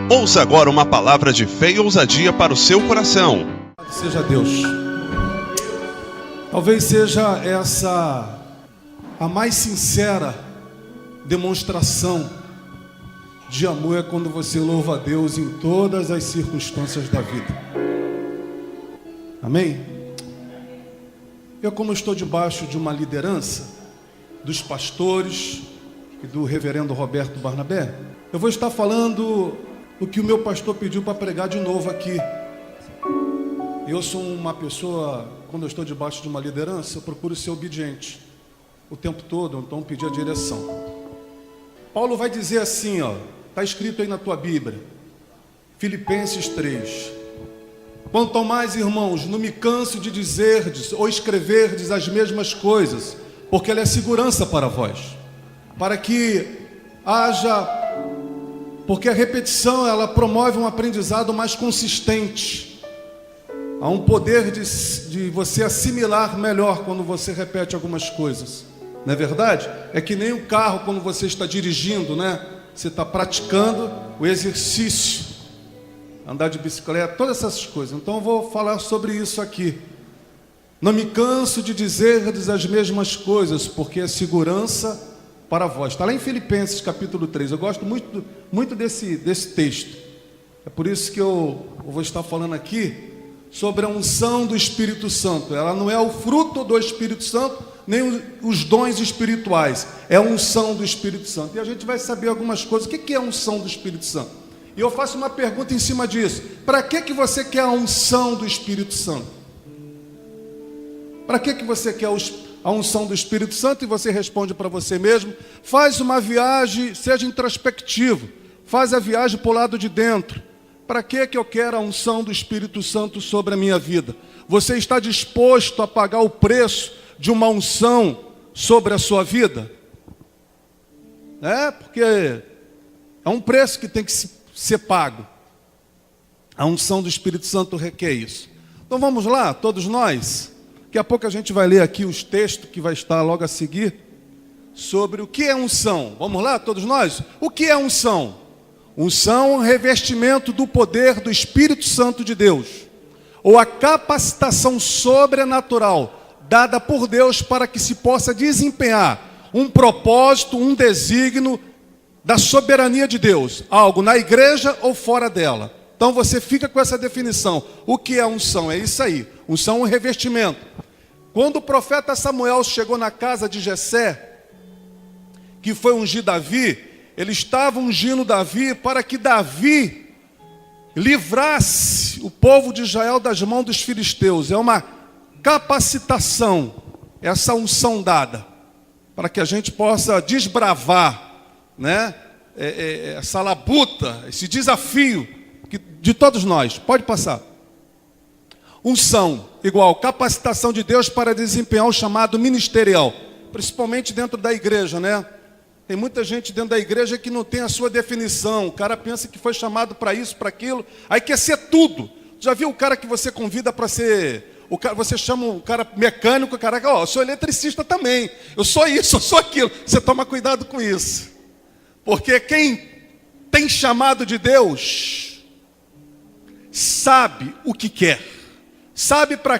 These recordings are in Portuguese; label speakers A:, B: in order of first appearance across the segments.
A: Ouça agora uma palavra de fé e ousadia para o seu coração.
B: Seja Deus. Talvez seja essa a mais sincera demonstração de amor, é quando você louva a Deus em todas as circunstâncias da vida. Amém? Eu, como estou debaixo de uma liderança dos pastores e do reverendo Roberto Barnabé, eu vou estar falando o que o meu pastor pediu para pregar de novo aqui. Eu sou uma pessoa, quando eu estou debaixo de uma liderança, eu procuro ser obediente o tempo todo, então pedir a direção. Paulo vai dizer assim, está escrito aí na tua Bíblia, Filipenses 3. Quanto ao mais, irmãos, não me canso de dizerdes ou escreverdes as mesmas coisas, porque ela é segurança para vós, para que haja... Porque a repetição, ela promove um aprendizado mais consistente. Há um poder de você assimilar melhor quando você repete algumas coisas. Não é verdade? É que nem o carro quando você está dirigindo, né? Você está praticando o exercício. Andar de bicicleta, todas essas coisas. Então eu vou falar sobre isso aqui. Não me canso de dizer-lhes as mesmas coisas, porque é segurança para vós. Está lá em Filipenses capítulo 3. Eu gosto muito desse texto. É por isso que eu vou estar falando aqui sobre a unção do Espírito Santo. Ela não é o fruto do Espírito Santo, nem os dons espirituais. É a unção do Espírito Santo. E a gente vai saber algumas coisas. O que é a unção do Espírito Santo? E eu faço uma pergunta em cima disso. Para que você quer a unção do Espírito Santo? Para que você quer a unção do Espírito Santo? E você responde para você mesmo. Faz uma viagem, seja introspectivo. Faz a viagem para o lado de dentro. Para que eu quero a unção do Espírito Santo sobre a minha vida? Você está disposto a pagar o preço de uma unção sobre a sua vida? Porque é um preço que tem que ser pago. A unção do Espírito Santo requer isso. Então vamos lá, todos nós. Daqui a pouco a gente vai ler aqui os textos que vai estar logo a seguir sobre o que é unção. Vamos lá, todos nós? O que é unção? Unção é um revestimento do poder do Espírito Santo de Deus, ou a capacitação sobrenatural dada por Deus para que se possa desempenhar um propósito, um desígnio da soberania de Deus, algo na igreja ou fora dela. Então você fica com essa definição. O que é unção? É isso aí. Unção é um revestimento. Quando o profeta Samuel chegou na casa de Jessé, que foi ungir Davi, ele estava ungindo Davi para que Davi livrasse o povo de Israel das mãos dos filisteus. É uma capacitação, essa unção dada, para que a gente possa desbravar, né? Essa labuta, esse desafio de todos nós. Pode passar. Unção, igual capacitação de Deus para desempenhar o chamado ministerial, principalmente dentro da igreja, né? Tem muita gente dentro da igreja que não tem a sua definição. O cara pensa que foi chamado para isso, para aquilo, aí quer ser tudo. Já viu o cara que você convida para ser... você chama um cara mecânico, o cara, eu sou eletricista também, eu sou isso, eu sou aquilo. Você toma cuidado com isso. Porque quem tem chamado de Deus sabe o que quer. Sabe para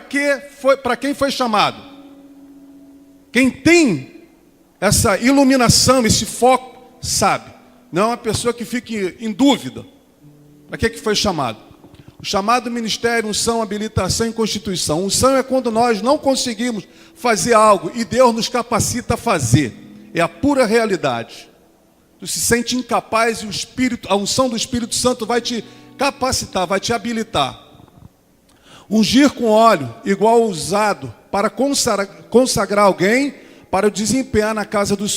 B: quem foi chamado. Quem tem essa iluminação, esse foco, sabe. Não é uma pessoa que fique em dúvida. Para que foi chamado? O chamado ministério, unção, habilitação e constituição. Unção é quando nós não conseguimos fazer algo e Deus nos capacita a fazer. É a pura realidade. Tu se sente incapaz e a unção do Espírito Santo vai te capacitar, vai te habilitar. Ungir com óleo, igual usado para consagrar alguém para desempenhar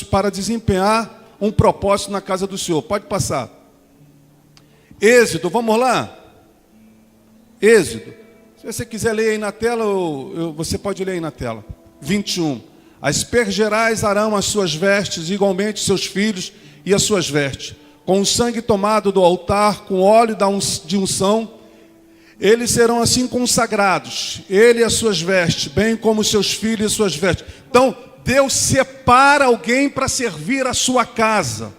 B: para desempenhar um propósito na casa do Senhor. Pode passar. Êxodo, vamos lá? Êxodo. Se você quiser ler aí na tela, você pode ler aí na tela. 21. Aspergerás Arão as suas vestes, igualmente seus filhos e as suas vestes. Com o sangue tomado do altar, com óleo de unção, eles serão assim consagrados, ele e as suas vestes, bem como seus filhos e suas vestes. Então, Deus separa alguém para servir a sua casa.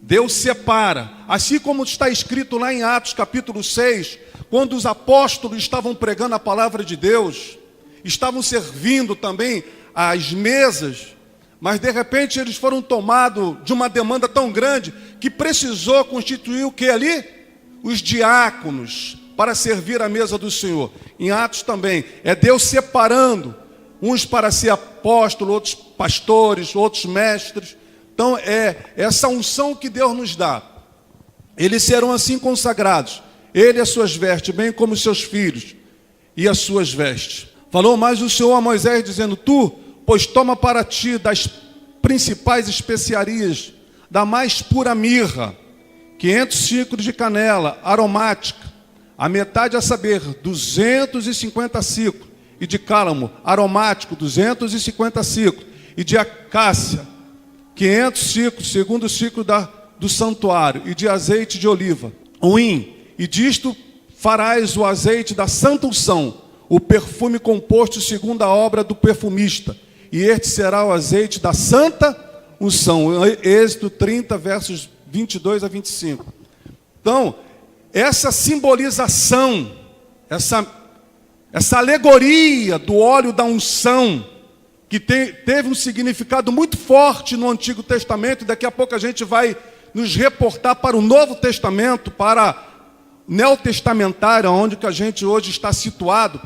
B: Deus separa, assim como está escrito lá em Atos capítulo 6, quando os apóstolos estavam pregando a palavra de Deus, estavam servindo também às mesas, mas de repente eles foram tomados de uma demanda tão grande que precisou constituir o que ali? Os diáconos, para servir a mesa do Senhor. Em Atos também, é Deus separando, uns para ser apóstolos, outros pastores, outros mestres. Então é essa unção que Deus nos dá. Eles serão assim consagrados, ele e as suas vestes, bem como os seus filhos e as suas vestes. Falou mais o Senhor a Moisés, dizendo: tu, pois toma para ti das principais especiarias, da mais pura mirra, 500 ciclos de canela aromática, a metade, a saber, 250 ciclos, e de cálamo aromático, 250 ciclos, e de acácia, 500 ciclos, segundo o ciclo do santuário, e de azeite de oliva, e disto farás o azeite da santa unção, o perfume composto segundo a obra do perfumista, e este será o azeite da santa unção. Êxodo 30, versos 22 a 25. Então, essa simbolização, essa alegoria do óleo da unção, que teve um significado muito forte no Antigo Testamento, e daqui a pouco a gente vai nos reportar para o Novo Testamento, para o neotestamentário, onde que a gente hoje está situado.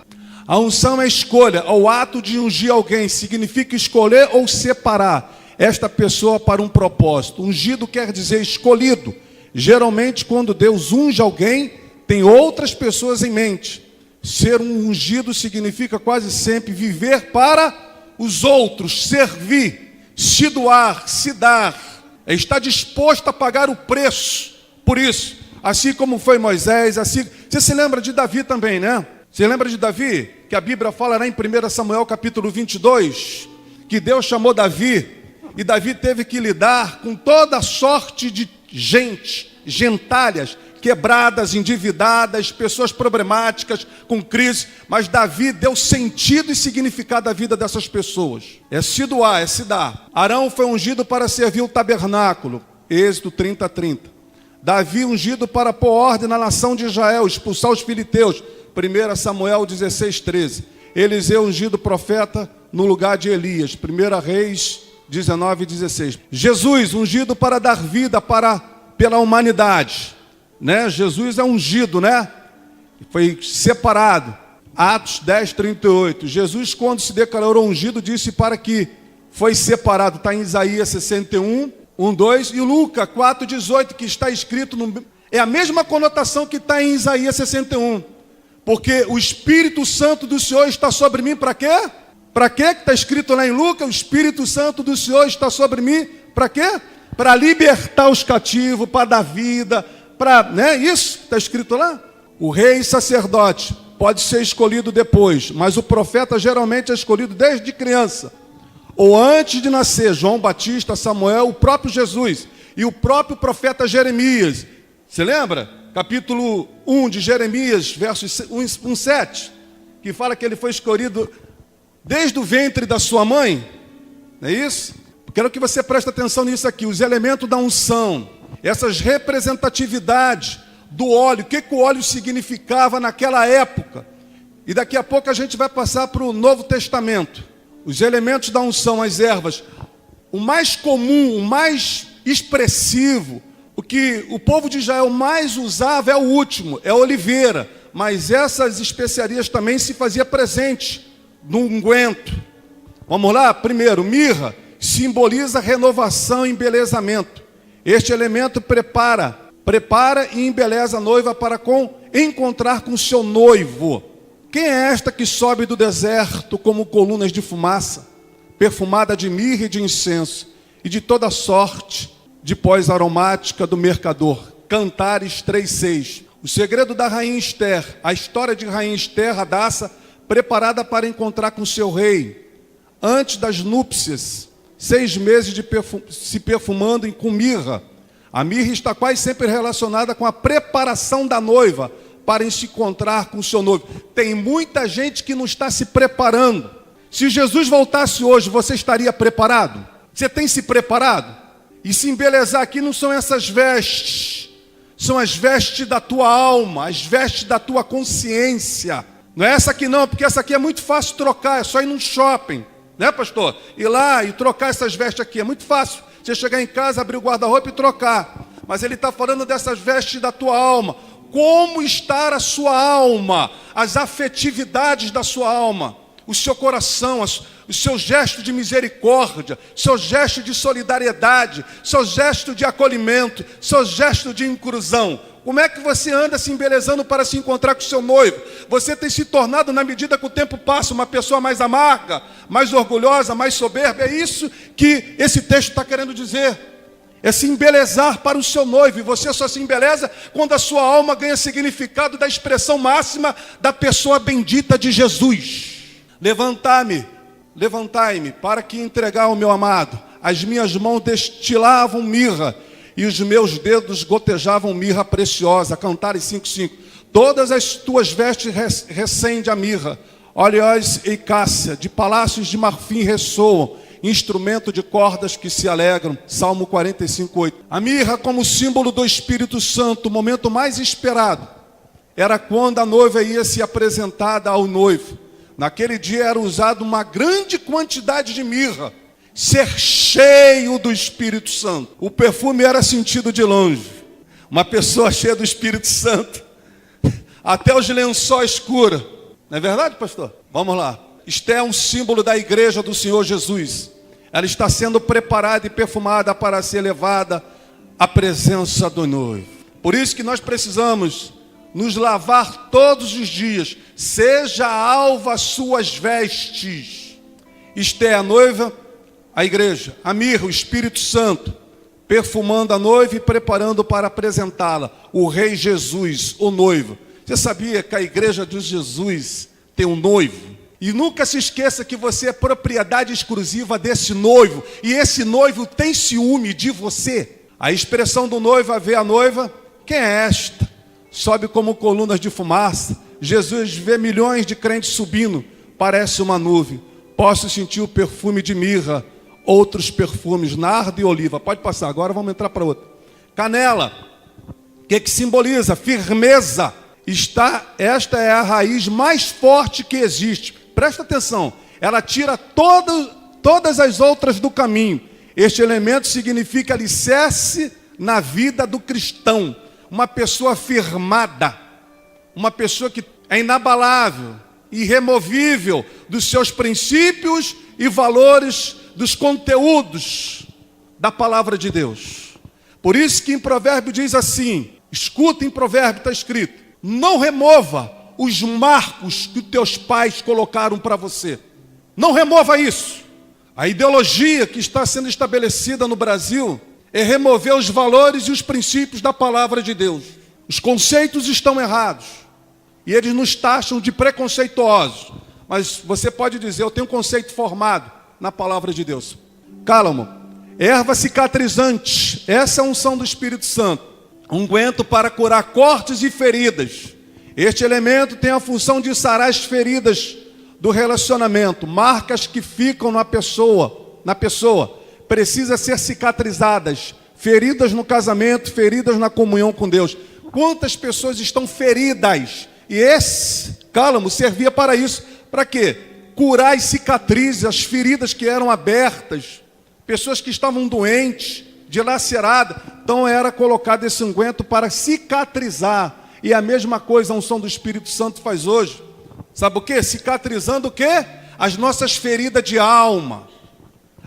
B: A unção é escolha, o ato de ungir alguém, significa escolher ou separar esta pessoa para um propósito. Ungido quer dizer escolhido. Geralmente, quando Deus unge alguém, tem outras pessoas em mente. Ser um ungido significa quase sempre viver para os outros, servir, se doar, se dar, estar disposto a pagar o preço. Por isso, assim como foi Moisés, assim... Você se lembra de Davi também, né? Você lembra de Davi? Que a Bíblia fala lá em 1 Samuel capítulo 22, que Deus chamou Davi, e Davi teve que lidar com toda sorte de gente, gentalhas, quebradas, endividadas, pessoas problemáticas, com crise, mas Davi deu sentido e significado à vida dessas pessoas. É se doar, é se dar. Arão foi ungido para servir o tabernáculo, Êxodo 30, 30. Davi ungido para pôr ordem na nação de Israel, expulsar os filisteus, 1 Samuel 16, 13. Eliseu ungido profeta no lugar de Elias, 1 Reis 19, 16. Jesus ungido para dar vida pela humanidade, né? Jesus é ungido, né? Foi separado. Atos 10, 38. Jesus, quando se declarou ungido, disse para que foi separado. Está em Isaías 61, 1, 2. E Lucas 4, 18, que está escrito, é a mesma conotação que está em Isaías 61. Porque o Espírito Santo do Senhor está sobre mim, para quê? Para quê que está escrito lá em Lucas? O Espírito Santo do Senhor está sobre mim, para quê? Para libertar os cativos, para dar vida, para, né? Isso está escrito lá. O rei e sacerdote pode ser escolhido depois, mas o profeta geralmente é escolhido desde criança, ou antes de nascer. João Batista, Samuel, o próprio Jesus e o próprio profeta Jeremias. Você lembra? Capítulo 1 de Jeremias, versos 1, 7, que fala que ele foi escolhido desde o ventre da sua mãe. Não é isso? Quero que você preste atenção nisso aqui. Os elementos da unção, essas representatividades do óleo, o que o óleo significava naquela época. E daqui a pouco a gente vai passar para o Novo Testamento. Os elementos da unção, as ervas. O mais comum, o mais expressivo, o que o povo de Israel mais usava é o último, é a oliveira. Mas essas especiarias também se fazia presente no unguento. Vamos lá? Primeiro, mirra simboliza renovação e embelezamento. Este elemento prepara e embeleza a noiva para encontrar com seu noivo. Quem é esta que sobe do deserto como colunas de fumaça, perfumada de mirra e de incenso, e de toda sorte de pós aromática do mercador? Cantares 3:6. O segredo da rainha Esther, a história de rainha Esther, Hadassa, preparada para encontrar com seu rei, antes das núpcias, 6 meses se perfumando com mirra. A mirra está quase sempre relacionada com a preparação da noiva para se encontrar com o seu noivo. Tem muita gente que não está se preparando. Se Jesus voltasse hoje, você estaria preparado? Você tem se preparado? E se embelezar aqui não são essas vestes, são as vestes da tua alma, as vestes da tua consciência. Não é essa aqui não, porque essa aqui é muito fácil trocar, é só ir num shopping, né, pastor? Ir lá e trocar essas vestes aqui, é muito fácil. Você chegar em casa, abrir o guarda-roupa e trocar. Mas ele está falando dessas vestes da tua alma. Como está a sua alma, as afetividades da sua alma, o seu coração, o seu gesto de misericórdia, seu gesto de solidariedade, seu gesto de acolhimento, seu gesto de inclusão. Como é que você anda se embelezando para se encontrar com o seu noivo? Você tem se tornado, na medida que o tempo passa, uma pessoa mais amarga, mais orgulhosa, mais soberba. É isso que esse texto está querendo dizer. É se embelezar para o seu noivo. E você só se embeleza quando a sua alma ganha significado da expressão máxima da pessoa bendita de Jesus. Levantai-me, para que entregar ao meu amado. As minhas mãos destilavam mirra, e os meus dedos gotejavam mirra preciosa. Cantares 5:5. Todas as tuas vestes recende a mirra, óleos e cássia, de palácios de marfim ressoam, instrumento de cordas que se alegram. Salmo 45:8. A mirra como símbolo do Espírito Santo, o momento mais esperado, era quando a noiva ia se apresentar ao noivo. Naquele dia era usada uma grande quantidade de mirra, ser cheio do Espírito Santo. O perfume era sentido de longe. Uma pessoa cheia do Espírito Santo, até os lençóis cura. Não é verdade, pastor? Vamos lá. Isto é um símbolo da igreja do Senhor Jesus. Ela está sendo preparada e perfumada para ser levada à presença do noivo. Por isso que nós precisamos nos lavar todos os dias. Seja alva as suas vestes. Isto é a noiva, a igreja, a mirra, o Espírito Santo, perfumando a noiva e preparando para apresentá-la. O Rei Jesus, o noivo. Você sabia que a igreja de Jesus tem um noivo? E nunca se esqueça que você é propriedade exclusiva desse noivo. E esse noivo tem ciúme de você. A expressão do noivo a ver a noiva: quem é esta? Sobe como colunas de fumaça. Jesus vê milhões de crentes subindo, parece uma nuvem. Posso sentir o perfume de mirra, outros perfumes, nardo e oliva. Pode passar, agora vamos entrar para outra. Canela, o que simboliza? Firmeza. Esta é a raiz mais forte que existe. Presta atenção, ela tira todas as outras do caminho. Este elemento significa alicerce na vida do cristão. Uma pessoa firmada, uma pessoa que é inabalável, irremovível dos seus princípios e valores, dos conteúdos da palavra de Deus. Por isso que em Provérbio diz assim, escuta, em Provérbio está escrito: não remova os marcos que teus pais colocaram para você. Não remova isso. A ideologia que está sendo estabelecida no Brasil é remover os valores e os princípios da palavra de Deus. Os conceitos estão errados. E eles nos taxam de preconceituosos. Mas você pode dizer: eu tenho um conceito formado na palavra de Deus. Cálamo, erva cicatrizante. Essa é a unção do Espírito Santo. Unguento para curar cortes e feridas. Este elemento tem a função de sarar as feridas do relacionamento. Marcas que ficam na pessoa. Precisa ser cicatrizadas. Feridas no casamento, feridas na comunhão com Deus. Quantas pessoas estão feridas? E esse cálamo servia para isso. Para quê? Curar as cicatrizes, as feridas que eram abertas. Pessoas que estavam doentes, dilaceradas. Então era colocado esse unguento para cicatrizar. E a mesma coisa a unção do Espírito Santo faz hoje. Sabe o quê? Cicatrizando o quê? As nossas feridas de alma.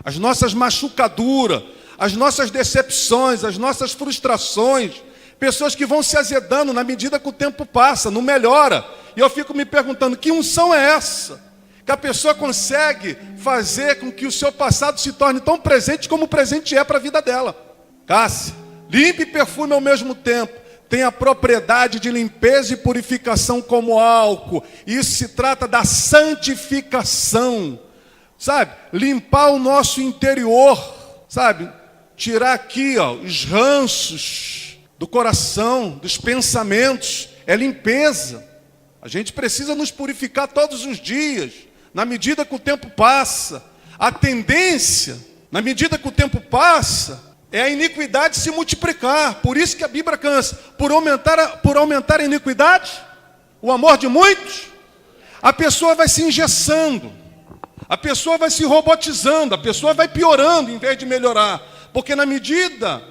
B: As nossas machucaduras, as nossas decepções, as nossas frustrações. Pessoas que vão se azedando na medida que o tempo passa, não melhora. E eu fico me perguntando, que unção é essa? Que a pessoa consegue fazer com que o seu passado se torne tão presente como o presente é para a vida dela. Cássia, limpe e perfume ao mesmo tempo. Tem a propriedade de limpeza e purificação como álcool. Isso se trata da santificação. Sabe, limpar o nosso interior, sabe, tirar aqui os ranços do coração, dos pensamentos, é limpeza. A gente precisa nos purificar todos os dias, na medida que o tempo passa. A tendência, na medida que o tempo passa, É a iniquidade se multiplicar. Por isso que a Bíblia cansa. Por aumentar a iniquidade, o amor de muitos, a pessoa vai se engessando, a pessoa vai se robotizando, a pessoa vai piorando em vez de melhorar. Porque na medida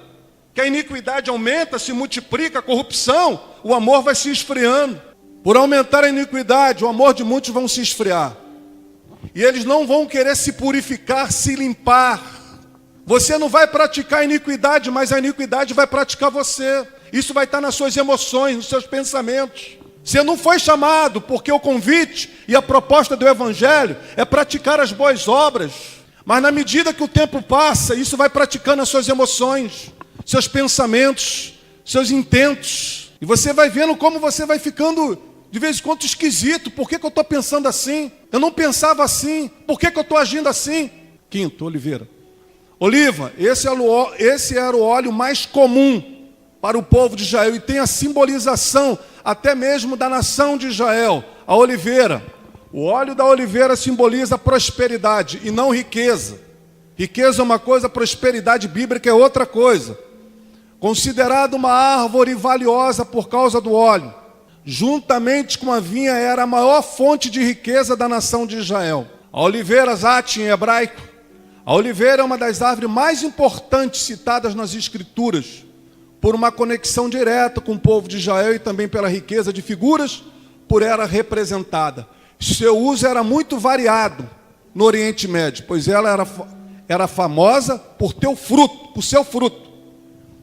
B: que a iniquidade aumenta, se multiplica a corrupção, o amor vai se esfriando. Por aumentar a iniquidade, o amor de muitos vão se esfriar. E eles não vão querer se purificar, se limpar. Você não vai praticar a iniquidade, mas a iniquidade vai praticar você. Isso vai estar nas suas emoções, nos seus pensamentos. Você não foi chamado porque o convite e a proposta do Evangelho é praticar as boas obras. Mas na medida que o tempo passa, isso vai praticando as suas emoções, seus pensamentos, seus intentos. E você vai vendo como você vai ficando de vez em quando esquisito. Por que eu estou pensando assim? Eu não pensava assim. Por que eu estou agindo assim? Quinto, oliveira. Oliva, esse era o óleo mais comum para o povo de Israel. E tem a simbolização até mesmo da nação de Israel. A oliveira. O óleo da oliveira simboliza prosperidade e não riqueza. Riqueza é uma coisa, prosperidade bíblica é outra coisa. Considerado uma árvore valiosa por causa do óleo. Juntamente com a vinha era a maior fonte de riqueza da nação de Israel. A oliveira, zat em hebraico. A oliveira é uma das árvores mais importantes citadas nas Escrituras, por uma conexão direta com o povo de Israel e também pela riqueza de figuras por ela representada. Seu uso era muito variado no Oriente Médio, pois ela era famosa por seu fruto.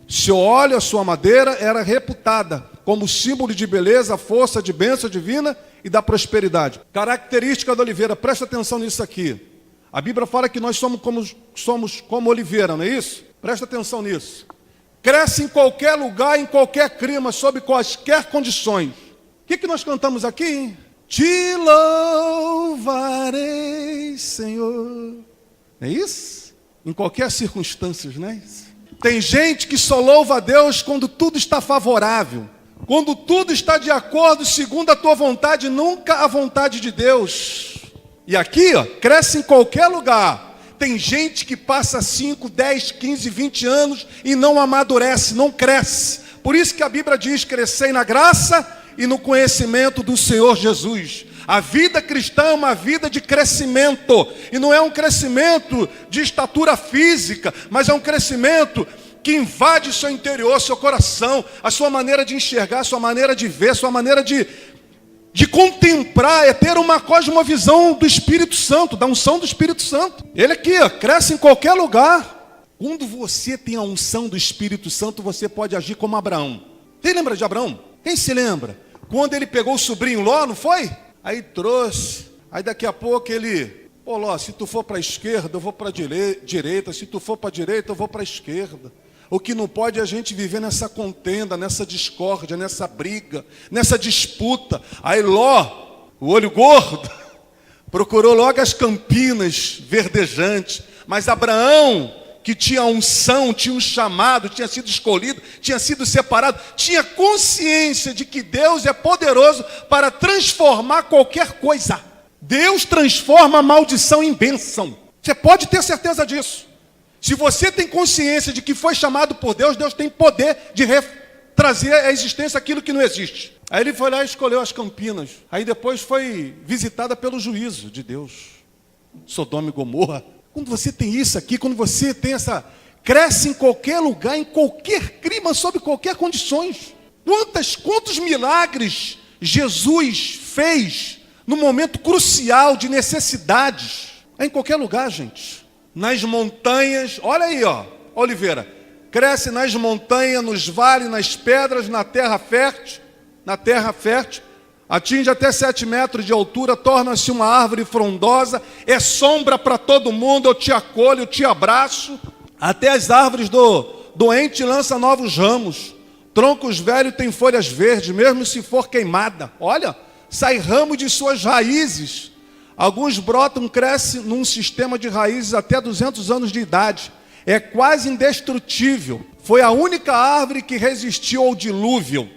B: Seu óleo, a sua madeira, era reputada como símbolo de beleza, força, de bênção divina e da prosperidade. Característica da oliveira, presta atenção nisso aqui. A Bíblia fala que nós somos como oliveira, não é isso? Presta atenção nisso. Cresce em qualquer lugar, em qualquer clima, sob quaisquer condições. O que nós cantamos aqui, hein? Te louvarei, Senhor. É isso? Em qualquer circunstância, não é isso? Tem gente que só louva a Deus quando tudo está favorável. Quando tudo está de acordo, segundo a tua vontade, nunca a vontade de Deus. E aqui, ó, cresce em qualquer lugar. Tem gente que passa 5, 10, 15, 20 anos e não amadurece, não cresce. Por isso que a Bíblia diz, crescei na graça e no conhecimento do Senhor Jesus. A vida cristã é uma vida de crescimento. E não é um crescimento de estatura física, mas é um crescimento que invade seu interior, seu coração, a sua maneira de enxergar, a sua maneira de ver, a sua maneira de contemplar, é ter uma cosmovisão do Espírito Santo, da unção do Espírito Santo. Ele aqui, ó, cresce em qualquer lugar. Quando você tem a unção do Espírito Santo, você pode agir como Abraão. Quem lembra de Abraão? Quem se lembra? Quando ele pegou o sobrinho Ló, não foi? Aí trouxe. Aí daqui a pouco ele... Pô, Ló, se tu for para a esquerda, eu vou para a direita. Se tu for para a direita, eu vou para a esquerda. O que não pode é a gente viver nessa contenda, nessa discórdia, nessa briga, nessa disputa. Aí Ló, o olho gordo, procurou logo as campinas verdejantes. Mas Abraão, que tinha unção, tinha um chamado, tinha sido escolhido, tinha sido separado, tinha consciência de que Deus é poderoso para transformar qualquer coisa. Deus transforma a maldição em bênção. Você pode ter certeza disso. Se você tem consciência de que foi chamado por Deus, Deus tem poder de trazer à existência aquilo que não existe. Aí ele foi lá e escolheu as campinas. Aí depois foi visitada pelo juízo de Deus. Sodoma e Gomorra. Quando você tem isso aqui, quando você tem essa... Cresce em qualquer lugar, em qualquer clima, sob qualquer condições. Quantos milagres Jesus fez no momento crucial de necessidades? É em qualquer lugar, gente. Nas montanhas, olha aí, ó, oliveira. Cresce nas montanhas, nos vales, nas pedras, na terra fértil. Atinge até 7 metros de altura, torna-se uma árvore frondosa, é sombra para todo mundo, eu te acolho, eu te abraço. Até as árvores do doente lançam novos ramos. Troncos velhos têm folhas verdes, mesmo se for queimada. Olha, sai ramo de suas raízes. Alguns brotam, crescem num sistema de raízes até 200 anos de idade. É quase indestrutível. Foi a única árvore que resistiu ao dilúvio.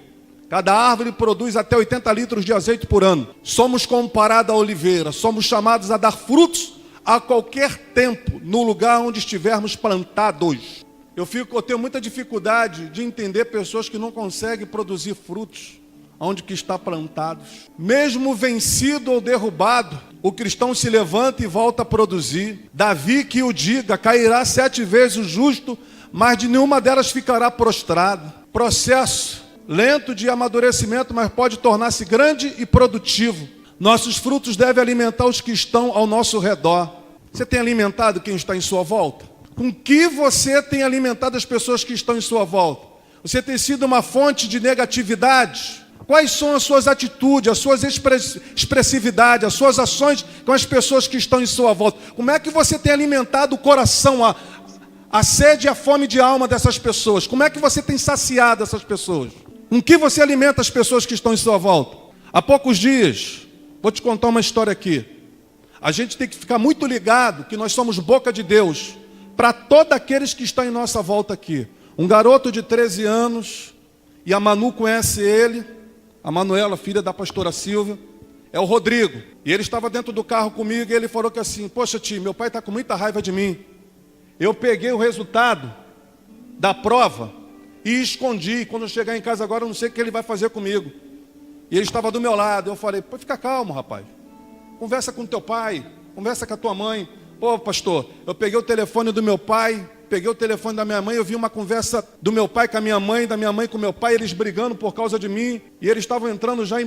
B: Cada árvore produz até 80 litros de azeite por ano. Somos comparados à oliveira. Somos chamados a dar frutos a qualquer tempo, no lugar onde estivermos plantados. Eu tenho muita dificuldade de entender pessoas que não conseguem produzir frutos onde que está plantados. Mesmo vencido ou derrubado, o cristão se levanta e volta a produzir. Davi que o diga, cairá 7 vezes o justo, mas de nenhuma delas ficará prostrado. Processo lento de amadurecimento, mas pode tornar-se grande e produtivo. Nossos frutos devem alimentar os que estão ao nosso redor. Você tem alimentado quem está em sua volta? Com que você tem alimentado as pessoas que estão em sua volta? Você tem sido uma fonte de negatividade? Quais são as suas atitudes, as suas expressividades, as suas ações com as pessoas que estão em sua volta? Como é que você tem alimentado o coração, a sede e a fome de alma dessas pessoas? Como é que você tem saciado essas pessoas? Com que você alimenta as pessoas que estão em sua volta? Há poucos dias, vou te contar uma história aqui. A gente tem que ficar muito ligado que nós somos boca de Deus para todos aqueles que estão em nossa volta aqui. Um garoto de 13 anos, e a Manu conhece ele, a Manuela, filha da pastora Silvia, é o Rodrigo. E ele estava dentro do carro comigo e ele falou que assim, poxa tio, meu pai está com muita raiva de mim. Eu peguei o resultado da prova e escondi. Quando eu chegar em casa agora, eu não sei o que ele vai fazer comigo. E ele estava do meu lado. Eu falei, pô, fica calmo, rapaz. Conversa com teu pai, conversa com a tua mãe. Pô, pastor, eu peguei o telefone do meu pai, peguei o telefone da minha mãe, eu vi uma conversa do meu pai com a minha mãe, da minha mãe com o meu pai, eles brigando por causa de mim, e eles estavam entrando já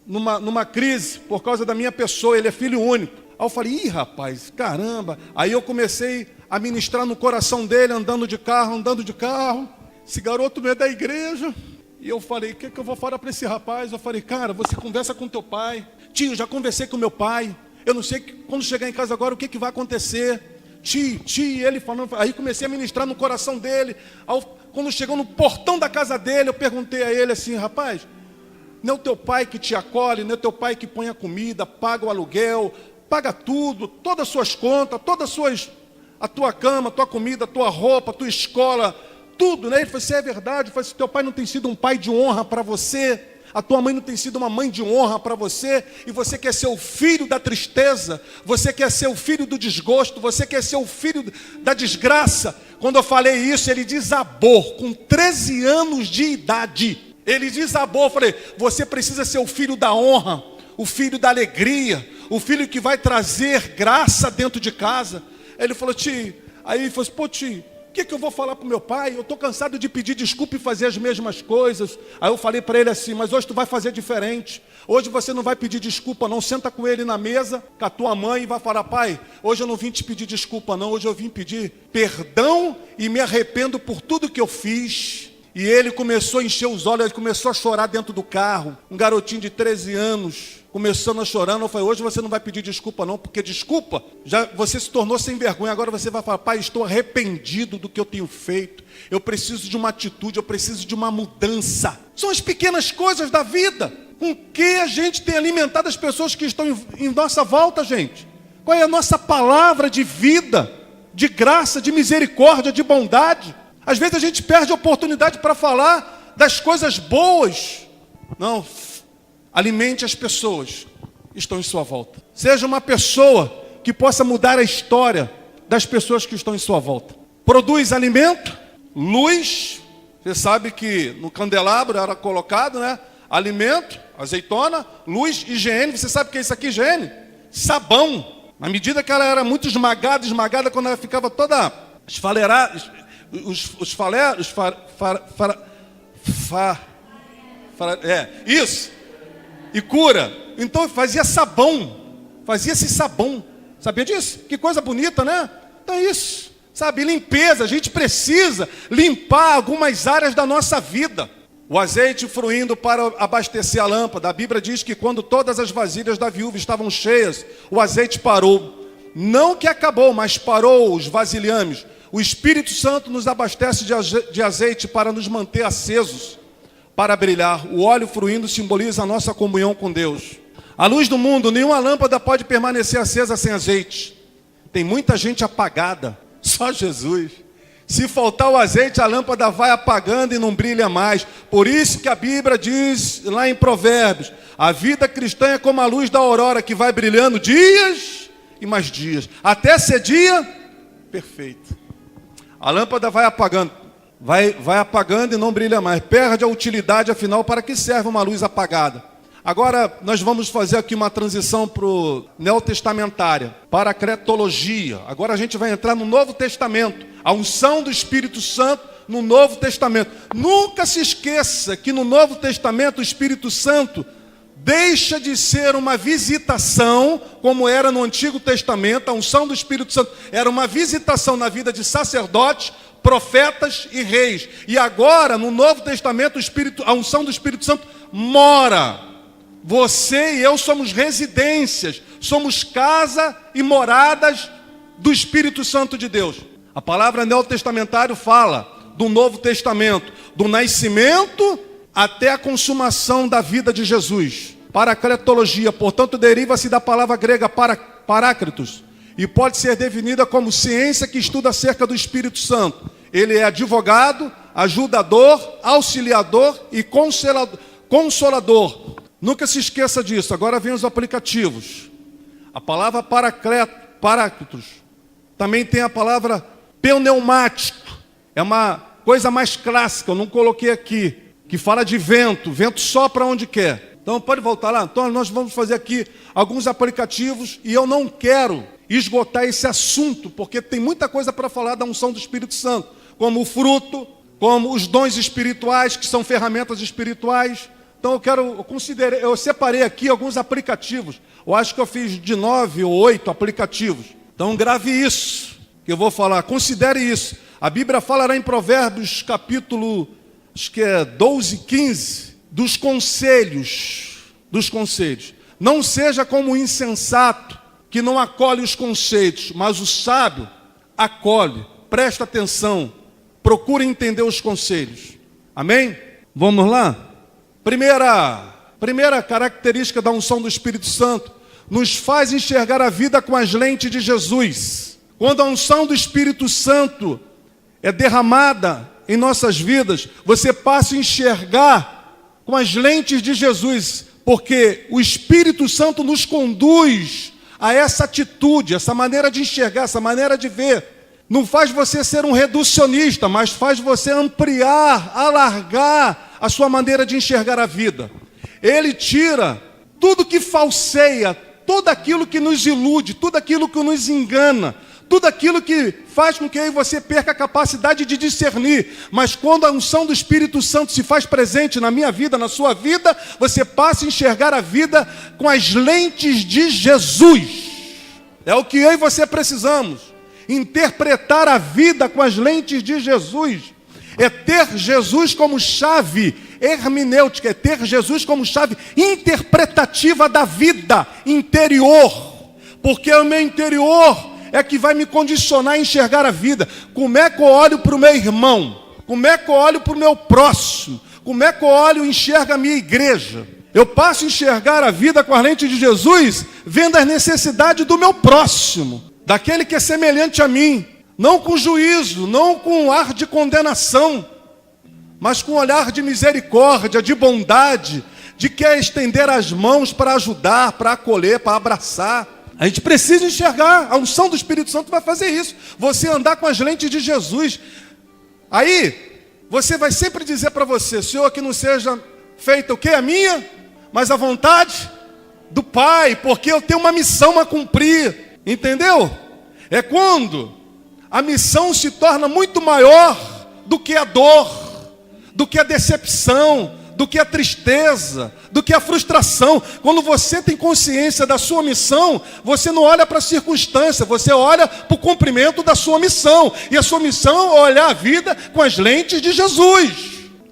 B: numa crise por causa da minha pessoa, ele é filho único. Aí eu falei, ih, rapaz, caramba. Aí eu comecei a ministrar no coração dele, andando de carro, esse garoto não é da igreja. E eu falei, o que eu vou falar para esse rapaz? Eu falei, cara, você conversa com teu pai. Tio, já conversei com meu pai. Eu não sei quando chegar em casa agora o que vai acontecer. Tio, ele falando. Aí comecei a ministrar no coração dele. Quando chegou no portão da casa dele, eu perguntei a ele assim, rapaz, não é o teu pai que te acolhe, não é o teu pai que põe a comida, paga o aluguel, paga tudo, todas as suas contas, a tua cama, a tua comida, a tua roupa, a tua escola, tudo, né? Ele falou assim, é verdade. Eu falei assim, teu pai não tem sido um pai de honra para você, a tua mãe não tem sido uma mãe de honra para você, e você quer ser o filho da tristeza, você quer ser o filho do desgosto, você quer ser o filho da desgraça. Quando eu falei isso, ele desabou, com 13 anos de idade, ele desabou. Eu falei, você precisa ser o filho da honra, o filho da alegria, o filho que vai trazer graça dentro de casa. Ele falou, tio, aí ele falou assim, pô tio, o que eu vou falar para o meu pai? Eu estou cansado de pedir desculpa e fazer as mesmas coisas. Aí eu falei para ele assim, mas hoje tu vai fazer diferente. Hoje você não vai pedir desculpa não. Senta com ele na mesa, com a tua mãe, e vai falar, pai, hoje eu não vim te pedir desculpa não. Hoje eu vim pedir perdão e me arrependo por tudo que eu fiz. E ele começou a encher os olhos, ele começou a chorar dentro do carro. Um garotinho de 13 anos, começando a chorar. Eu falei, hoje você não vai pedir desculpa não, porque desculpa, já você se tornou sem vergonha. Agora você vai falar, pai, estou arrependido do que eu tenho feito. Eu preciso de uma atitude, eu preciso de uma mudança. São as pequenas coisas da vida. Com que a gente tem alimentado as pessoas que estão em nossa volta, gente? Qual é a nossa palavra de vida, de graça, de misericórdia, de bondade? Às vezes a gente perde a oportunidade para falar das coisas boas. Não, alimente as pessoas que estão em sua volta. Seja uma pessoa que possa mudar a história das pessoas que estão em sua volta. Produz alimento, luz. Você sabe que no candelabro era colocado, né? Alimento, azeitona, luz, higiene. Você sabe o que é isso aqui, higiene? Sabão. Na medida que ela era muito esmagada, quando ela ficava toda esfalerada, isso, e cura. Então fazia sabão, fazia-se sabão. Sabia disso? Que coisa bonita, né? Então é isso, sabe, limpeza. A gente precisa limpar algumas áreas da nossa vida. O azeite fluindo para abastecer a lâmpada. A Bíblia diz que quando todas as vasilhas da viúva estavam cheias, o azeite parou. Não que acabou, mas parou os vasilhames. O Espírito Santo nos abastece de azeite para nos manter acesos, para brilhar. O óleo fluindo simboliza a nossa comunhão com Deus. À luz do mundo, nenhuma lâmpada pode permanecer acesa sem azeite. Tem muita gente apagada, só Jesus. Se faltar o azeite, a lâmpada vai apagando e não brilha mais. Por isso que a Bíblia diz lá em Provérbios, a vida cristã é como a luz da aurora, que vai brilhando dias e mais dias, até ser dia perfeito. A lâmpada vai apagando. Vai apagando e não brilha mais. Perde a utilidade, afinal, para que serve uma luz apagada? Agora, nós vamos fazer aqui uma transição para o neotestamentária, para a cretologia. Agora a gente vai entrar no Novo Testamento. A unção do Espírito Santo no Novo Testamento. Nunca se esqueça que no Novo Testamento o Espírito Santo deixa de ser uma visitação, como era no Antigo Testamento. A unção do Espírito Santo era uma visitação na vida de sacerdotes, profetas e reis. E agora, no Novo Testamento, a unção do Espírito Santo mora. Você e eu somos residências, somos casa e moradas do Espírito Santo de Deus. A palavra neotestamentário fala do Novo Testamento, do nascimento até a consumação da vida de Jesus. Paracletologia, portanto, deriva-se da palavra grega paráclitos e pode ser definida como ciência que estuda acerca do Espírito Santo. Ele é advogado, ajudador, auxiliador e consolador. Nunca se esqueça disso. Agora vem os aplicativos. A palavra paráclitos também tem a palavra pneumático. É uma coisa mais clássica, eu não coloquei aqui, que fala de vento. Vento sopra onde quer. Então pode voltar lá. Então nós vamos fazer aqui alguns aplicativos e eu não quero esgotar esse assunto, porque tem muita coisa para falar da unção do Espírito Santo, como o fruto, como os dons espirituais, que são ferramentas espirituais. Então eu separei aqui alguns aplicativos. Eu acho que eu fiz de 9 ou 8 aplicativos. Então grave isso, que eu vou falar. Considere isso. A Bíblia fala lá em Provérbios, capítulo, acho que é 12, 15, dos conselhos. Não seja como o insensato, que não acolhe os conceitos, mas o sábio acolhe. Presta atenção, procura entender os conselhos. Amém? Vamos lá? Primeira característica da unção do Espírito Santo, nos faz enxergar a vida com as lentes de Jesus. Quando a unção do Espírito Santo é derramada em nossas vidas, você passa a enxergar com as lentes de Jesus, porque o Espírito Santo nos conduz a essa atitude, essa maneira de enxergar, essa maneira de ver. Não faz você ser um reducionista, mas faz você ampliar, alargar a sua maneira de enxergar a vida. Ele tira tudo que falseia, tudo aquilo que nos ilude, tudo aquilo que nos engana, tudo aquilo que faz com que eu e você perca a capacidade de discernir. Mas quando a unção do Espírito Santo se faz presente na minha vida, na sua vida, você passa a enxergar a vida com as lentes de Jesus. É o que eu e você precisamos. Interpretar a vida com as lentes de Jesus. É ter Jesus como chave hermenêutica, é ter Jesus como chave interpretativa da vida interior. Porque o meu interior é que vai me condicionar a enxergar a vida. Como é que eu olho para o meu irmão? Como é que eu olho para o meu próximo? Como é que eu olho e enxergo a minha igreja? Eu passo a enxergar a vida com a lente de Jesus, vendo as necessidades do meu próximo, daquele que é semelhante a mim, não com juízo, não com ar de condenação, mas com olhar de misericórdia, de bondade, de querer estender as mãos para ajudar, para acolher, para abraçar. A gente precisa enxergar, a unção do Espírito Santo vai fazer isso, você andar com as lentes de Jesus. Aí, você vai sempre dizer para você, Senhor, que não seja feita o que? A minha, mas a vontade do Pai, porque eu tenho uma missão a cumprir, entendeu? É quando a missão se torna muito maior do que a dor, do que a decepção, do que a tristeza, do que a frustração. Quando você tem consciência da sua missão, você não olha para a circunstância, você olha para o cumprimento da sua missão. E a sua missão é olhar a vida com as lentes de Jesus.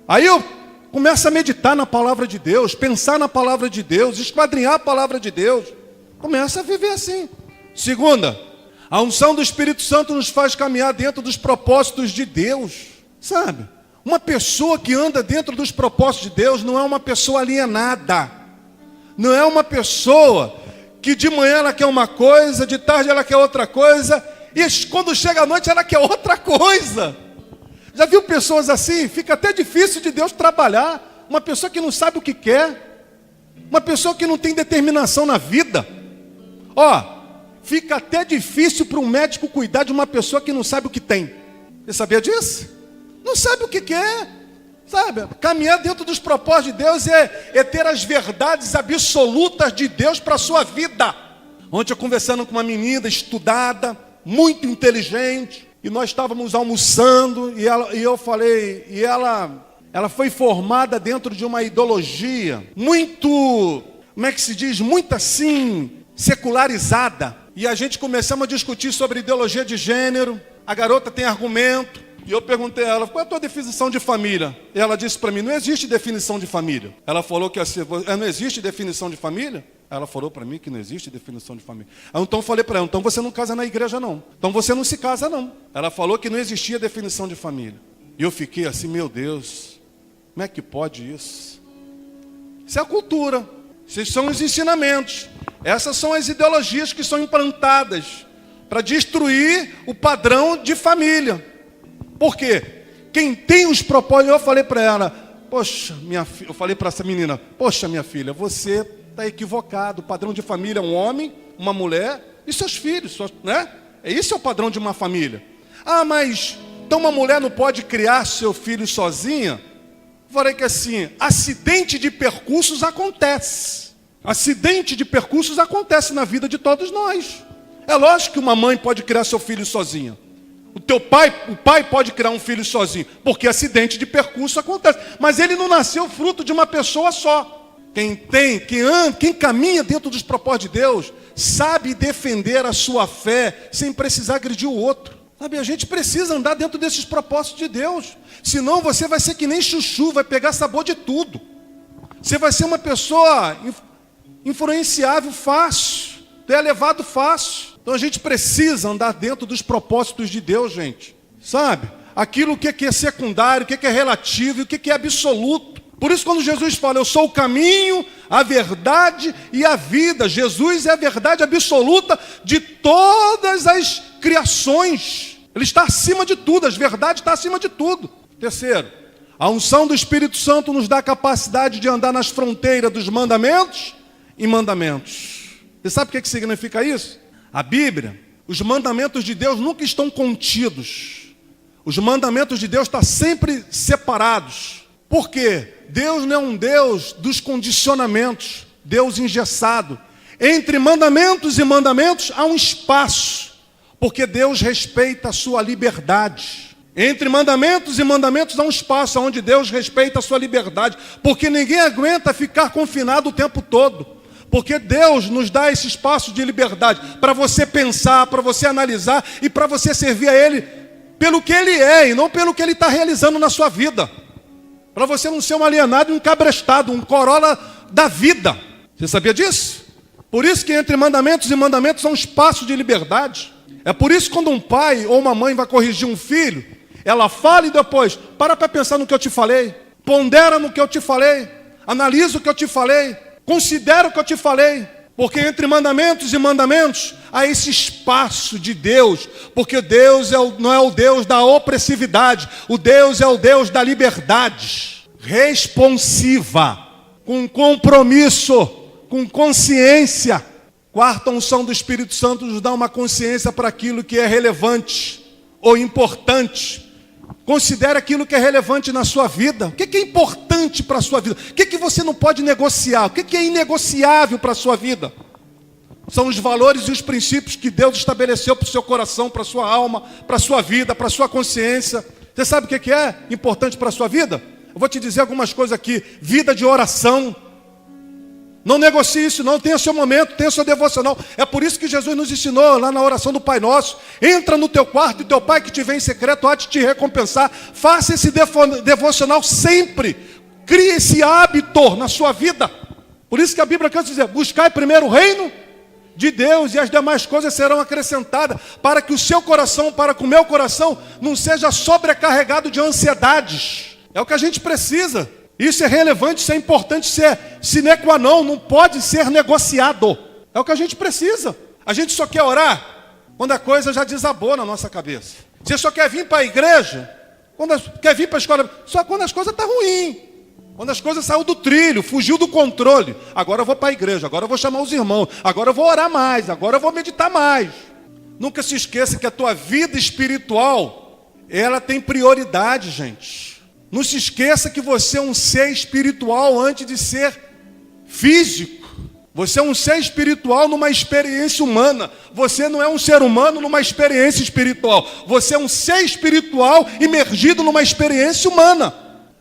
B: Aí eu começo a meditar na palavra de Deus, pensar na palavra de Deus, esquadrinhar a palavra de Deus. Começa a viver assim. Segunda, a unção do Espírito Santo nos faz caminhar dentro dos propósitos de Deus. Sabe? Uma pessoa que anda dentro dos propósitos de Deus não é uma pessoa alienada. Não é uma pessoa que de manhã ela quer uma coisa, de tarde ela quer outra coisa, e quando chega à noite ela quer outra coisa. Já viu pessoas assim? Fica até difícil de Deus trabalhar. Uma pessoa que não sabe o que quer. Uma pessoa que não tem determinação na vida. Fica até difícil para um médico cuidar de uma pessoa que não sabe o que tem. Você sabia disso? Não sabe o que é. Sabe? Caminhar dentro dos propósitos de Deus é ter as verdades absolutas de Deus para a sua vida. Ontem eu conversando com uma menina estudada, muito inteligente, e nós estávamos almoçando, e eu falei, e ela foi formada dentro de uma ideologia muito, como é que se diz, muito assim, secularizada. E a gente começamos a discutir sobre ideologia de gênero, a garota tem argumento, e eu perguntei a ela, qual é a tua definição de família? E ela disse para mim, não existe definição de família. Ela falou que assim, não existe definição de família? Ela falou para mim que não existe definição de família. Então eu falei para ela, então você não casa na igreja não. Então você não se casa não. Ela falou que não existia definição de família. E eu fiquei assim, meu Deus, como é que pode isso? Isso é a cultura. Esses são os ensinamentos. Essas são as ideologias que são implantadas para destruir o padrão de família. Por quê? Quem tem os propósitos, eu falei para ela, poxa, eu falei para essa menina, poxa, minha filha, você está equivocado. O padrão de família é um homem, uma mulher e seus filhos, né? Esse é o padrão de uma família. Ah, mas então uma mulher não pode criar seu filho sozinha? Eu falei que assim, acidente de percursos acontece. Acidente de percursos acontece na vida de todos nós. É lógico que uma mãe pode criar seu filho sozinha. O pai pode criar um filho sozinho, porque acidente de percurso acontece. Mas ele não nasceu fruto de uma pessoa só. Quem caminha dentro dos propósitos de Deus, sabe defender a sua fé sem precisar agredir o outro. Sabe, a gente precisa andar dentro desses propósitos de Deus. Senão você vai ser que nem chuchu, vai pegar sabor de tudo. Você vai ser uma pessoa influenciável fácil, elevado fácil. Então a gente precisa andar dentro dos propósitos de Deus, gente. Sabe? Aquilo que é secundário, o que é relativo e o que é absoluto. Por isso quando Jesus fala, eu sou o caminho, a verdade e a vida. Jesus é a verdade absoluta de todas as criações. Ele está acima de tudo, as verdades estão acima de tudo. Terceiro, a unção do Espírito Santo nos dá a capacidade de andar nas fronteiras dos mandamentos e mandamentos. Você sabe o que significa isso? A Bíblia, os mandamentos de Deus nunca estão contidos. Os mandamentos de Deus estão sempre separados. Por quê? Deus não é um Deus dos condicionamentos, Deus engessado. Entre mandamentos e mandamentos há um espaço, porque Deus respeita a sua liberdade. Entre mandamentos e mandamentos há um espaço onde Deus respeita a sua liberdade, porque ninguém aguenta ficar confinado o tempo todo. Porque Deus nos dá esse espaço de liberdade para você pensar, para você analisar e para você servir a Ele pelo que Ele é e não pelo que Ele está realizando na sua vida. Para você não ser um alienado e um cabrestado, um corolla da vida. Você sabia disso? Por isso que entre mandamentos e mandamentos há um espaço de liberdade. É por isso que quando um pai ou uma mãe vai corrigir um filho, ela fala e depois, para pensar no que eu te falei, pondera no que eu te falei, analisa o que eu te falei, considera o que eu te falei, porque entre mandamentos e mandamentos há esse espaço de Deus, porque Deus não é o Deus da opressividade, o Deus é o Deus da liberdade, responsiva, com compromisso, com consciência. Quarta unção do Espírito Santo nos dá uma consciência para aquilo que é relevante ou importante. Considere aquilo que é relevante na sua vida. O que é importante para a sua vida? O que você não pode negociar? O que é inegociável para a sua vida? São os valores e os princípios que Deus estabeleceu para o seu coração, para a sua alma, para a sua vida, para a sua consciência. Você sabe o que é importante para a sua vida? Eu vou te dizer algumas coisas aqui. Vida de oração. Não negocie isso não, tenha seu momento, tenha seu devocional. É por isso que Jesus nos ensinou lá na oração do Pai Nosso. Entra no teu quarto e teu Pai que te vê em secreto há de te recompensar. Faça esse devocional sempre. Crie esse hábito na sua vida. Por isso que a Bíblia quer dizer, buscai primeiro o reino de Deus e as demais coisas serão acrescentadas, para que o seu coração, para que o meu coração não seja sobrecarregado de ansiedades. É o que a gente precisa. Isso é relevante, isso é importante, isso é sine qua non, não pode ser negociado. É o que a gente precisa. A gente só quer orar quando a coisa já desabou na nossa cabeça. Você só quer vir para a igreja, quer vir para a escola, só quando as coisas estão ruins. Quando as coisas saíram do trilho, fugiu do controle. Agora eu vou para a igreja, agora eu vou chamar os irmãos, agora eu vou orar mais, agora eu vou meditar mais. Nunca se esqueça que a tua vida espiritual ela tem prioridade, gente. Não se esqueça que você é um ser espiritual antes de ser físico. Você é um ser espiritual numa experiência humana. Você não é um ser humano numa experiência espiritual. Você é um ser espiritual imergido numa experiência humana.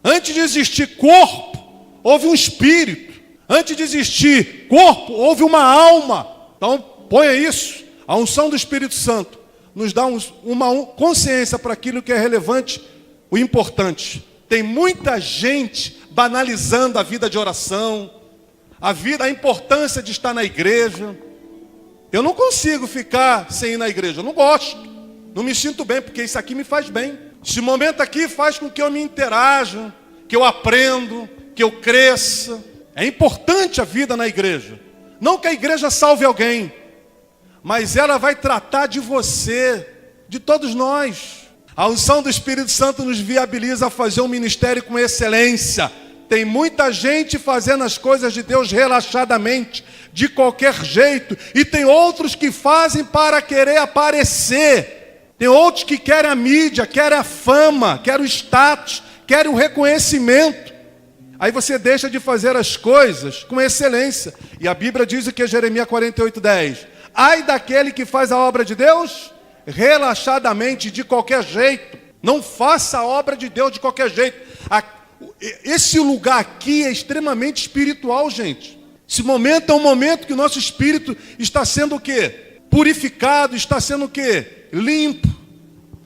B: Antes de existir corpo, houve um espírito. Antes de existir corpo, houve uma alma. Então, ponha isso. A unção do Espírito Santo nos dá uma consciência para aquilo que é relevante, o importante. Tem muita gente banalizando a vida de oração, a importância de estar na igreja. Eu não consigo ficar sem ir na igreja, eu não gosto, não me sinto bem, porque isso aqui me faz bem. Esse momento aqui faz com que eu me interaja, que eu aprendo, que eu cresça. É importante a vida na igreja. Não que a igreja salve alguém, mas ela vai tratar de você, de todos nós. A unção do Espírito Santo nos viabiliza a fazer um ministério com excelência. Tem muita gente fazendo as coisas de Deus relaxadamente, de qualquer jeito. E tem outros que fazem para querer aparecer. Tem outros que querem a mídia, querem a fama, querem o status, querem o reconhecimento. Aí você deixa de fazer as coisas com excelência. E a Bíblia diz o que é Jeremias 48:10. Ai daquele que faz a obra de Deus relaxadamente, de qualquer jeito. Não faça a obra de Deus de qualquer jeito. Esse lugar aqui é extremamente espiritual, gente. Esse momento é um momento que o nosso espírito está sendo o quê? Purificado, está sendo o quê? Limpo.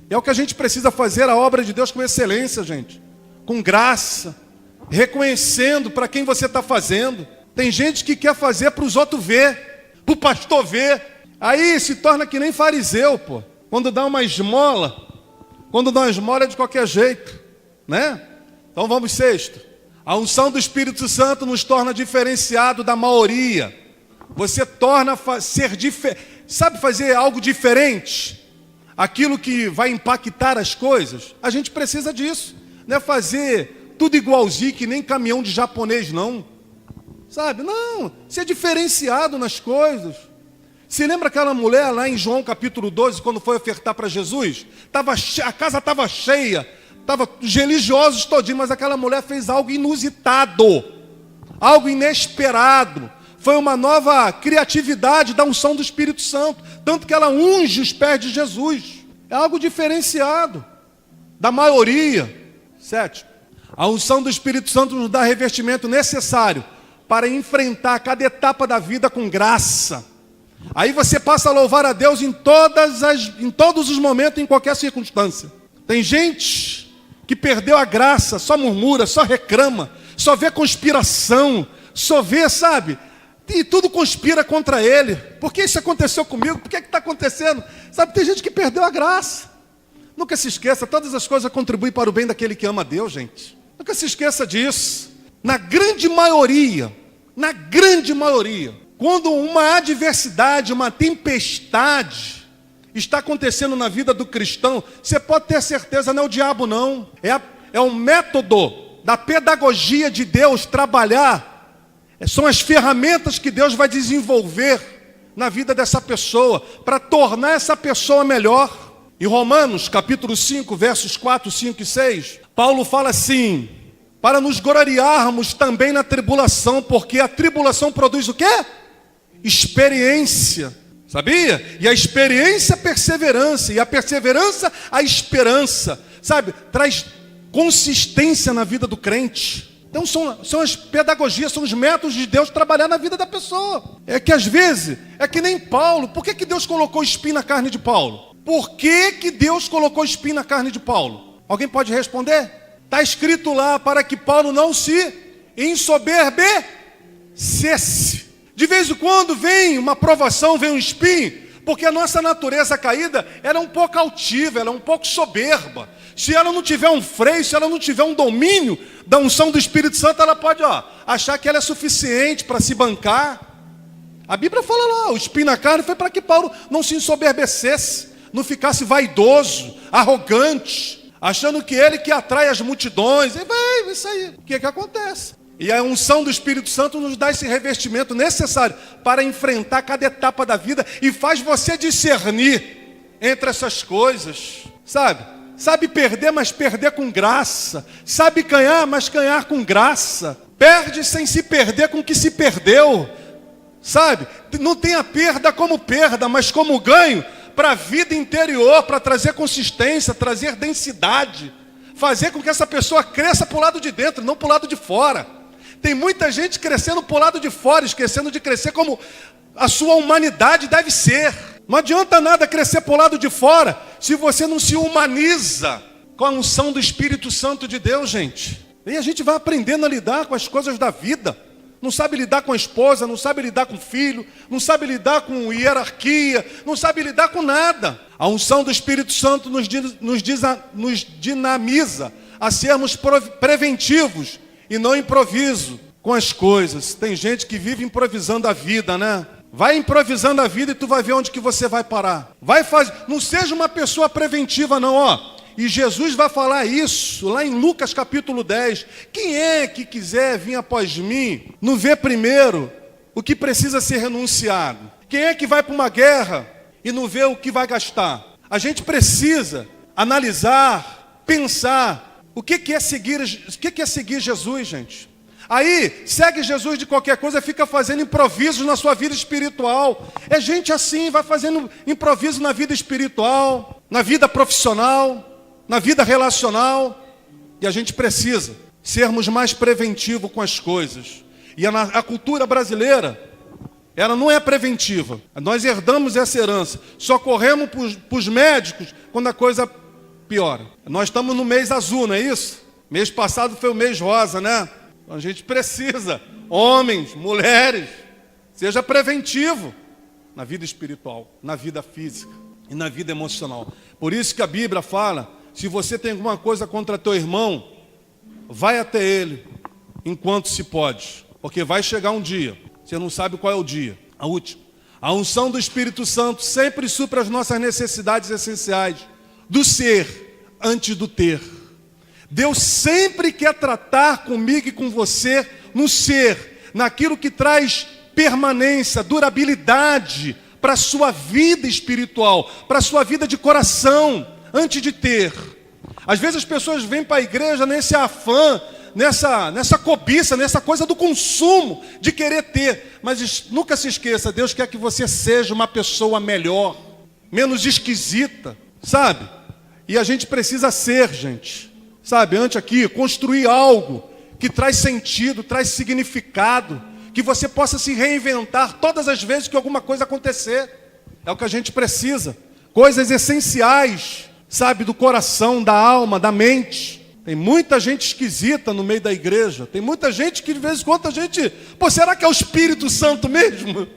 B: É o que a gente precisa fazer, a obra de Deus com excelência, gente. Com graça. Reconhecendo para quem você está fazendo. Tem gente que quer fazer para os outros ver, para o pastor ver. Aí se torna que nem fariseu, pô. Quando dá uma esmola é de qualquer jeito, né? Então vamos sexto. A unção do Espírito Santo nos torna diferenciado da maioria. Você torna ser diferente. Sabe fazer algo diferente? Aquilo que vai impactar as coisas. A gente precisa disso. Não é fazer tudo igualzinho que nem caminhão de japonês, não. Sabe? Não. Ser diferenciado nas coisas. Você lembra aquela mulher lá em João capítulo 12, quando foi ofertar para Jesus? A casa estava cheia. Estava os religiosos todinhos, mas aquela mulher fez algo inusitado, algo inesperado. Foi uma nova criatividade da unção do Espírito Santo, tanto que ela unge os pés de Jesus. É algo diferenciado da maioria. 7. A unção do Espírito Santo nos dá revestimento necessário para enfrentar cada etapa da vida com graça. Aí você passa a louvar a Deus em todos os momentos, em qualquer circunstância. Tem gente que perdeu a graça, só murmura, só reclama, só vê conspiração, só vê, sabe? E tudo conspira contra ele. Por que isso aconteceu comigo? Por que está acontecendo? Sabe, tem gente que perdeu a graça. Nunca se esqueça, todas as coisas contribuem para o bem daquele que ama a Deus, gente. Nunca se esqueça disso. Na grande maioria, quando uma adversidade, uma tempestade está acontecendo na vida do cristão, você pode ter certeza, não é o diabo não, é um método da pedagogia de Deus trabalhar, são as ferramentas que Deus vai desenvolver na vida dessa pessoa, para tornar essa pessoa melhor. Em Romanos capítulo 5, versos 4, 5 e 6, Paulo fala assim: para nos gloriarmos também na tribulação, porque a tribulação produz o quê? Experiência. Sabia? E a experiência, a perseverança. E a perseverança, a esperança. Sabe? Traz consistência na vida do crente. Então são as pedagogias, são os métodos de Deus trabalhar na vida da pessoa. É que às vezes, é que nem Paulo. Por que Deus colocou espinho na carne de Paulo? Por que Deus colocou espinho na carne de Paulo? Alguém pode responder? Está escrito lá para que Paulo não se ensoberbecesse. De vez em quando vem uma provação, vem um espinho, porque a nossa natureza caída, ela é um pouco altiva, ela é um pouco soberba. Se ela não tiver um freio, se ela não tiver um domínio da unção do Espírito Santo, ela pode achar que ela é suficiente para se bancar. A Bíblia fala lá, o espinho na carne foi para que Paulo não se ensoberbecesse, não ficasse vaidoso, arrogante, achando que ele que atrai as multidões. E vai, isso aí. O que acontece? E a unção do Espírito Santo nos dá esse revestimento necessário para enfrentar cada etapa da vida e faz você discernir entre essas coisas, sabe? Sabe perder, mas perder com graça. Sabe ganhar, mas ganhar com graça. Perde sem se perder com o que se perdeu. Sabe? Não tem a perda como perda, mas como ganho para a vida interior, para trazer consistência, trazer densidade. Fazer com que essa pessoa cresça para o lado de dentro, não para o lado de fora. Tem muita gente crescendo para o lado de fora, esquecendo de crescer como a sua humanidade deve ser. Não adianta nada crescer para o lado de fora se você não se humaniza com a unção do Espírito Santo de Deus, gente. E a gente vai aprendendo a lidar com as coisas da vida. Não sabe lidar com a esposa, não sabe lidar com o filho, não sabe lidar com hierarquia, não sabe lidar com nada. A unção do Espírito Santo nos dinamiza a sermos preventivos e não improviso com as coisas. Tem gente que vive improvisando a vida, né? Vai improvisando a vida e tu vai ver onde que você vai parar. Não seja uma pessoa preventiva não, ó. E Jesus vai falar isso lá em Lucas capítulo 10. Quem é que quiser vir após mim, não vê primeiro o que precisa ser renunciado? Quem é que vai para uma guerra e não vê o que vai gastar? A gente precisa analisar, pensar o que é seguir Jesus, gente. Aí, segue Jesus de qualquer coisa, fica fazendo improvisos na sua vida espiritual. É gente assim, vai fazendo improviso na vida espiritual, na vida profissional, na vida relacional. E a gente precisa sermos mais preventivos com as coisas. E a cultura brasileira, ela não é preventiva. Nós herdamos essa herança. Só corremos para os médicos quando a coisa piora. Nós estamos no mês azul, não é isso? Mês passado foi o mês rosa, né? A gente precisa, homens, mulheres, seja preventivo na vida espiritual, na vida física e na vida emocional. Por isso que a Bíblia fala, se você tem alguma coisa contra teu irmão, vai até ele enquanto se pode, porque vai chegar um dia, você não sabe qual é o dia, a última. A unção do Espírito Santo sempre supra as nossas necessidades essenciais, do ser antes do ter. Deus sempre quer tratar comigo e com você no ser, naquilo que traz permanência, durabilidade para a sua vida espiritual, para a sua vida de coração, antes de ter. Às vezes as pessoas vêm para a igreja nesse afã, nessa cobiça, nessa coisa do consumo, de querer ter. Mas nunca se esqueça, Deus quer que você seja uma pessoa melhor, menos esquisita, sabe? E a gente precisa ser, gente. Sabe, antes aqui, construir algo que traz sentido, traz significado, que você possa se reinventar todas as vezes que alguma coisa acontecer. É o que a gente precisa. Coisas essenciais, sabe, do coração, da alma, da mente. Tem muita gente esquisita no meio da igreja. Tem muita gente que de vez em quando a gente... Pô, será que é o Espírito Santo mesmo?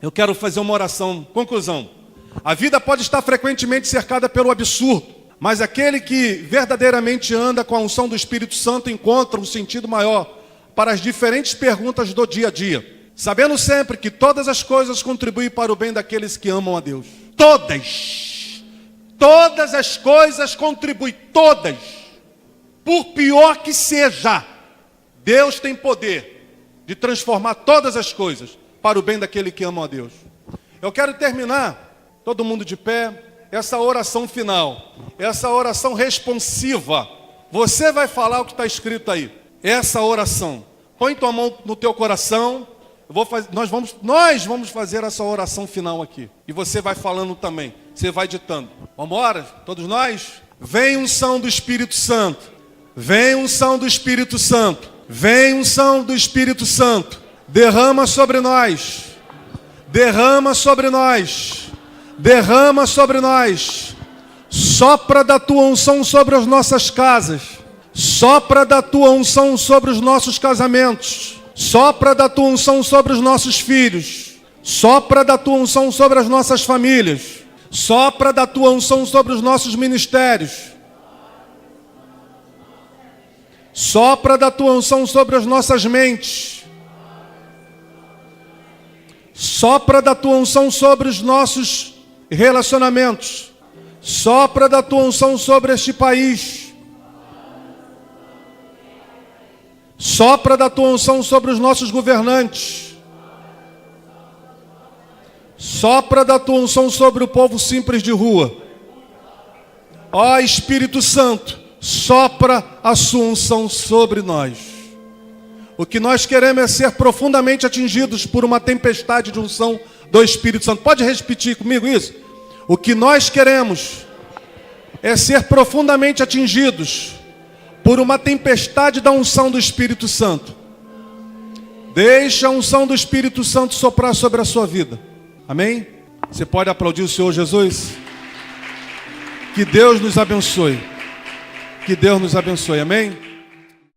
B: Eu quero fazer uma oração. Conclusão. A vida pode estar frequentemente cercada pelo absurdo. Mas aquele que verdadeiramente anda com a unção do Espírito Santo encontra um sentido maior para as diferentes perguntas do dia a dia, sabendo sempre que todas as coisas contribuem para o bem daqueles que amam a Deus. Todas as coisas contribuem, todas. Por pior que seja, Deus tem poder de transformar todas as coisas para o bem daquele que ama a Deus. Eu quero terminar, todo mundo de pé, essa oração final, essa oração responsiva. Você vai falar o que está escrito aí. Essa oração. Põe tua mão no teu coração. Nós vamos fazer essa oração final aqui. E você vai falando também. Você vai ditando. Vamos embora? Todos nós? Vem unção do Espírito Santo. Vem unção do Espírito Santo. Vem unção do Espírito Santo. Derrama sobre nós. Derrama sobre nós. Derrama sobre nós, sopra da tua unção sobre as nossas casas, sopra da tua unção sobre os nossos casamentos, sopra da tua unção sobre os nossos filhos, sopra da tua unção sobre as nossas famílias, sopra da tua unção sobre os nossos ministérios, sopra da tua unção sobre as nossas mentes, sopra da tua unção sobre os nossos relacionamentos, sopra da tua unção sobre este país, sopra da tua unção sobre os nossos governantes, sopra da tua unção sobre o povo simples de rua, Ó Espírito Santo, sopra a sua unção sobre nós. O que nós queremos é ser profundamente atingidos por uma tempestade de unção do Espírito Santo. Pode repetir comigo isso? O que nós queremos é ser profundamente atingidos por uma tempestade da unção do Espírito Santo. Deixa a unção do Espírito Santo soprar sobre a sua vida. Amém? Você pode aplaudir o Senhor Jesus? Que Deus nos abençoe. Que Deus nos abençoe. Amém?